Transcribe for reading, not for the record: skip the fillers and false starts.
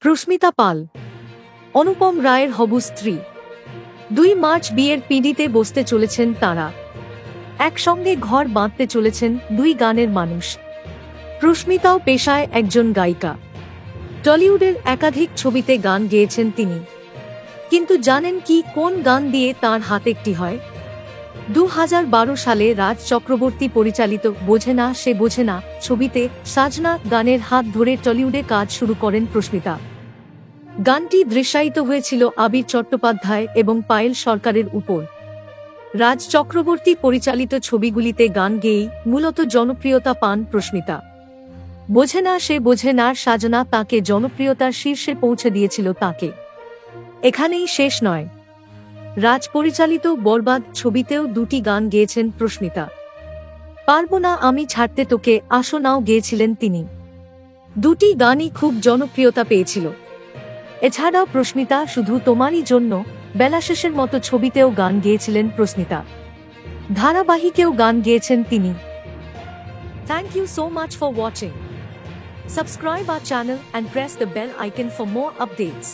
প্রস্মিতা পাল, অনুপম রায়ের হবু স্ত্রী। 2 মার্চ বিয়ের পিঁডিতে বসতে চলেছেন তাঁরা। একসঙ্গে ঘর বাঁধতে চলেছেন 2 গানের মানুষ। প্রস্মিতাও পেশায় একজন গায়িকা। টলিউডের একাধিক ছবিতে গান গেয়েছেন তিনি। কিন্তু জানেন কি কোন গান দিয়ে তাঁর হাত একটি হয়? 2012 সালে রাজ চক্রবর্তী পরিচালিত বোঝে না সে বোঝে না ছবিতে সাজনা গানের হাত ধরে টলিউডে কাজ শুরু করেন প্রস্মিতা। গানটি দৃশ্যায়িত হয়েছিল আবির চট্টোপাধ্যায় এবং পায়েল সরকারের উপর। রাজ চক্রবর্তী পরিচালিত ছবিগুলিতে গান গেয়েই মূলত জনপ্রিয়তা পান প্রস্মিতা। বোঝে না সে বোঝে নার সাজনা তাকে জনপ্রিয়তার শীর্ষে পৌঁছে দিয়েছিল তাকে। এখানেই শেষ নয়, রাজ পরিচালিত বরবাদ ছবিতেও 2টি গান গেয়েছেন প্রস্মিতা। পারবো না আমি ছাড়তে তোকে আসো নাও গেয়েছিলেন তিনি। 2টি গানই খুব জনপ্রিয়তা পেয়েছিল। এছাড়াও প্রস্মিতা শুধু তোমারই জন্য, বেলা শেষের মতো ছবিতেও গান গেয়েছিলেন প্রস্মিতা। ধারাবাহিকেও গান গেয়েছেন তিনি। Thank you so much for watching. Subscribe our channel and press the bell icon for more updates.